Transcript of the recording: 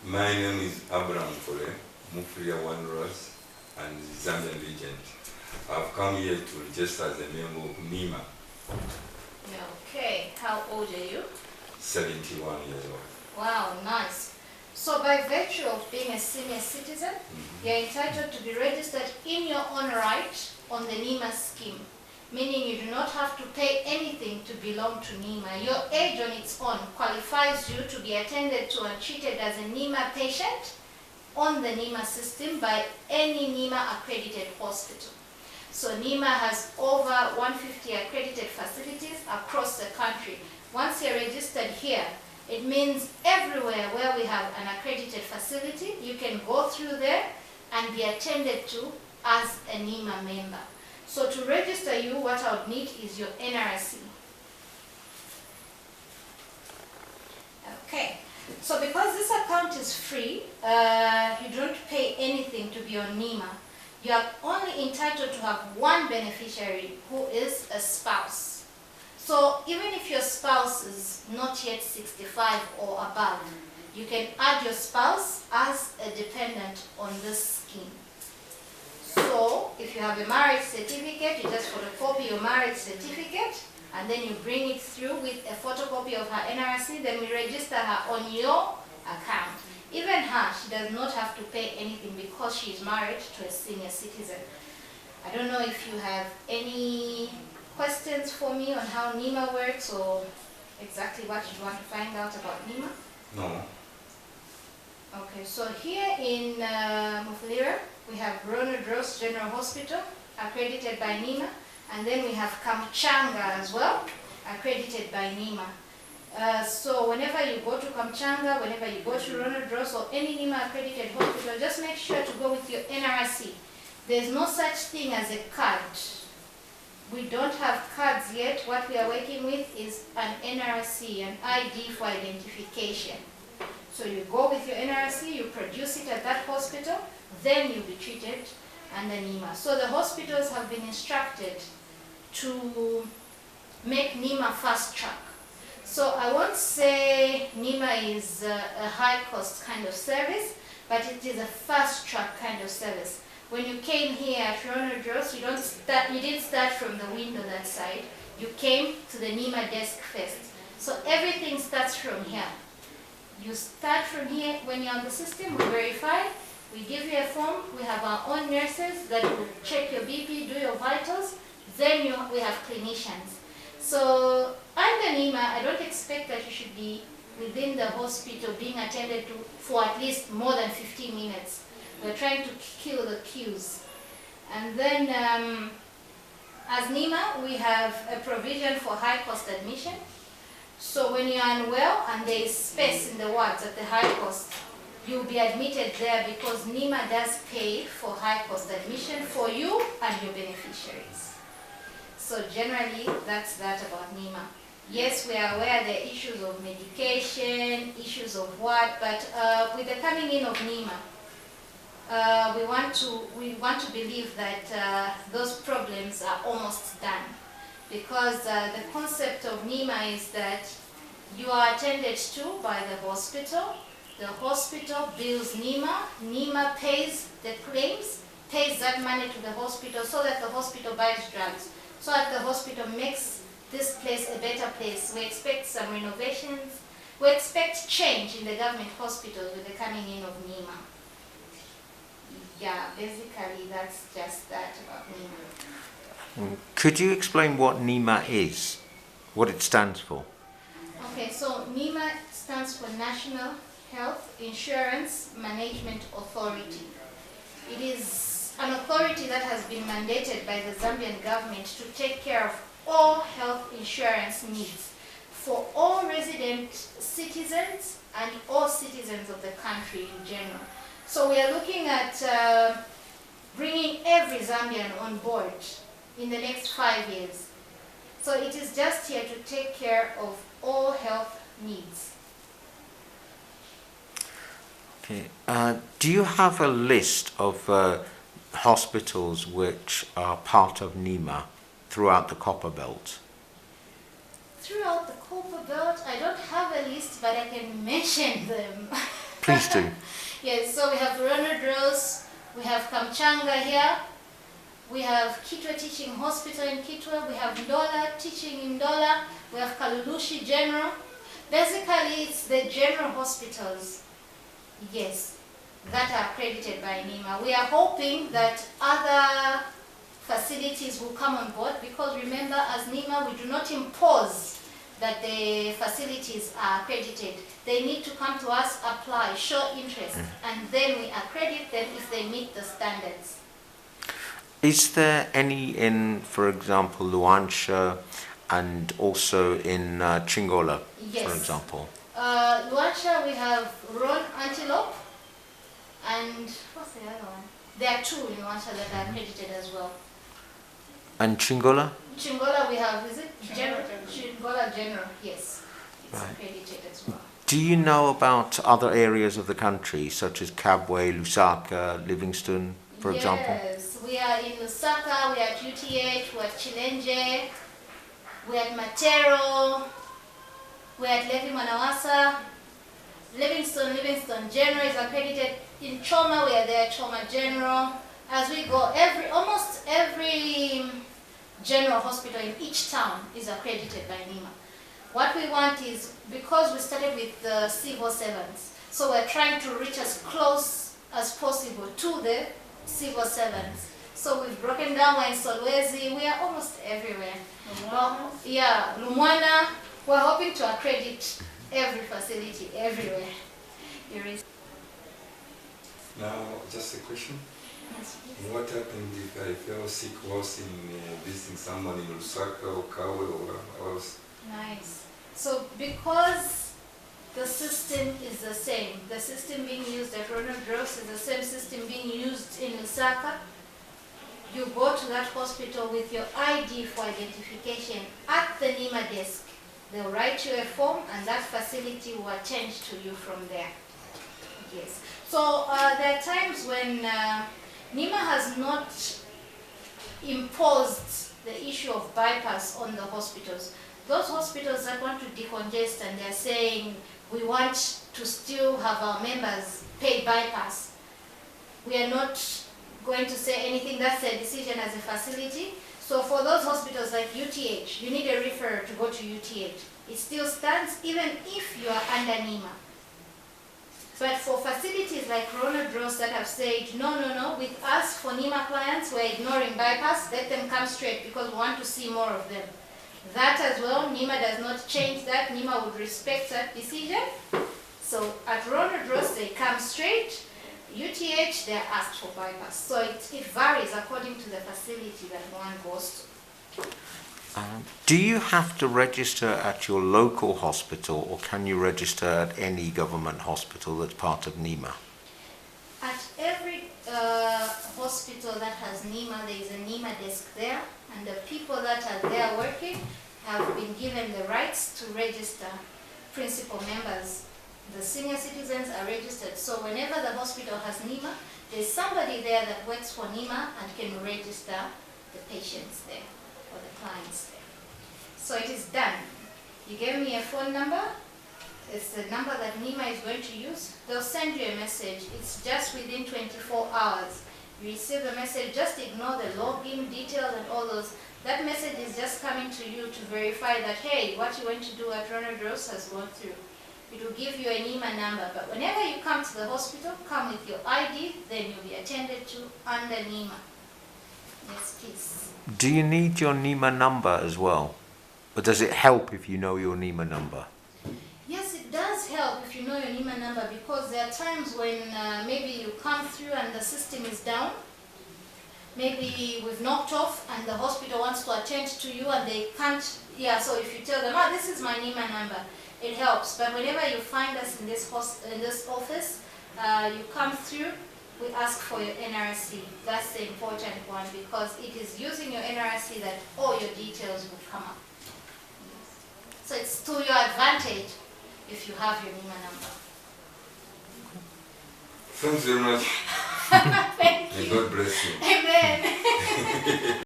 My name is Nkole, Mufulira Wanderers and Zambian region. I've come here to register as a member of NHIMA. Okay, how old are you? 71 years old. Wow, nice. So by virtue of being a senior citizen, you're entitled to be registered in your own right on the NHIMA scheme, meaning you do not have to pay anything to belong to NHIMA. Your age on its own qualifies you to be attended to and treated as a NHIMA patient on the NHIMA system by any NHIMA accredited hospital. So NHIMA has over 150 accredited facilities across the country. Once you're registered here, it means everywhere where we have an accredited facility, you can go through there and be attended to as a NHIMA member. So to register you, what I would need is your NRC. Okay, so because this account is free, you don't pay anything to be on NHIMA. You are only entitled to have one beneficiary who is a spouse. So even if your spouse is not yet 65 or above, you can add your spouse as a dependent on this scheme. So if you have a marriage certificate, you just photocopy your marriage certificate and then you bring it through with a photocopy of her NRC, then we register her on your account. Even her, she does not have to pay anything because she is married to a senior citizen. I don't know if you have any questions for me on how NHIMA works or exactly what you want to find out about NHIMA? No. Okay, so here in Mufulira, we have Ronald Ross General Hospital, accredited by NHIMA, and then we have Kamchanga as well, accredited by NHIMA. So whenever you go to Kamchanga, whenever you go to Ronald Ross or any NHIMA accredited hospital, just make sure to go with your NRC. There's no such thing as a card. We don't have cards yet. What we are working with is an NRC, an ID for identification. So you go with your NRC, you produce it at that hospital, then you'll be treated under NHIMA. So the hospitals have been instructed to make NHIMA fast track. So I won't say NHIMA is a high cost kind of service, but it is a fast track kind of service. When you came here at Ronald Ross, you didn't start from the window that side. You came to the NHIMA desk first. So everything starts from here. You start from here. When you're on the system, we verify. We give you a form. We have our own nurses that will check your BP, do your vitals. Then we have clinicians. So under NHIMA, I don't expect that you should be within the hospital being attended to for at least more than 15 minutes. We're trying to kill the queues. And then as NHIMA, we have a provision for high cost admission. So when you're unwell and there is space in the wards at the high cost, you'll be admitted there because NHIMA does pay for high cost admission for you and your beneficiaries. So generally, that's that about NHIMA. Yes, we are aware there are issues of medication, issues of what, but with the coming in of NHIMA, we want to believe that those problems are almost done, because the concept of NHIMA is that you are attended to by the hospital bills NHIMA, NHIMA pays the claims, pays that money to the hospital so that the hospital buys drugs, so that the hospital makes this place a better place. We expect some renovations, we expect change in the government hospitals with the coming in of NHIMA. Yeah, basically that's just that about NHIMA. Could you explain what NHIMA is, what it stands for? Okay, so NHIMA stands for National Health Insurance Management Authority. It is an authority that has been mandated by the Zambian government to take care of all health insurance needs for all resident citizens and all citizens of the country in general. So we are looking at bringing every Zambian on board in the next 5 years. So it is just here to take care of all health needs. Okay. Do you have a list of hospitals which are part of NHIMA throughout the Copper Belt? Throughout the Copper Belt, I don't have a list, but I can mention them. Please do. Yes, so we have Ronald Rose, we have Kamchanga here, we have Kitwe Teaching Hospital in Kitwe, we have Ndola Teaching in Ndola, we have Kalulushi General. Basically, it's the general hospitals, yes, that are accredited by NHIMA. We are hoping that other facilities will come on board because remember, as NHIMA, we do not impose that the facilities are accredited. They need to come to us, apply, show interest, and then we accredit them if they meet the standards. Is there any in, for example, Luanshya and also in Chingola, Yes. for example? Luanshya, we have Ron Antelope, and what's the other one? There are two in Luanshya that are accredited as well. And Chingola? Chingola, we have, is it? Chingola General, yes. It's Right. accredited as well. Do you know about other areas of the country, such as Kabwe, Lusaka, Livingstone, for example? Yes, we are in Lusaka, we are at UTH, we are at Chilenje, we are at Matero, we are at Levi Manawasa, Livingstone General is accredited. In Choma, we are there, Choma General. As we go, almost every general hospital in each town is accredited by NHIMA. What we want is, because we started with the civil servants, so we're trying to reach as close as possible to the civil servants. So we've broken down, we're in Solwezi, we are almost everywhere. Well, yeah, Lumwana, we're hoping to accredit every facility everywhere. There is. Now, just a question. Yes, please. What happened if I fell sick whilst in visiting someone in Lusaka or Kawe or else? Nice. So because the system is the same, the system being used at Ronald Rose is the same system being used in Lusaka, you go to that hospital with your ID for identification at the NHIMA desk. They'll write you a form and that facility will attend to you from there. Yes. So there are times when NHIMA has not imposed the issue of bypass on the hospitals. Those hospitals that want to decongest and they're saying we want to still have our members pay bypass, we are not going to say anything. That's a decision as a facility. So for those hospitals like UTH, you need a referral to go to UTH. It still stands even if you are under NHIMA. But for facilities like Ronald Rose that have said, no, with us for NHIMA clients, we're ignoring bypass, let them come straight because we want to see more of them. That as well, NHIMA does not change that. NHIMA would respect that decision. So at Ronald Rose, they come straight. UTH, they're asked for bypass. So it varies according to the facility that one goes to. Do you have to register at your local hospital or can you register at any government hospital that's part of NHIMA? At every hospital that has NHIMA, there is a NHIMA desk there, and the people that are there working have been given the rights to register principal members. The senior citizens are registered, so whenever the hospital has NHIMA, there's somebody there that works for NHIMA and can register the patients there or the clients there. So it is done. You gave me a phone number. It's the number that NHIMA is going to use. They'll send you a message. It's just within 24 hours. You receive a message, just ignore the login details and all those. That message is just coming to you to verify that, hey, what you went to do at Ronald Rose has gone through. It will give you a NHIMA number, but whenever you come to the hospital, come with your ID, then you'll be attended to under NHIMA. Yes, please. Do you need your NHIMA number as well? Or does it help if you know your NHIMA number? Yes, it does help if you know your NHIMA number because there are times when maybe you come through and the system is down. Maybe we've knocked off and the hospital wants to attend to you and they can't. Yeah, so if you tell them, this is my NHIMA number, it helps. But whenever you find us in this office, you come through, we ask for your NRC. That's the important one because it is using your NRC that all your details will come up. So it's to your advantage if you have your NHIMA number. Thanks very much. Thank you. And God bless you. Amen.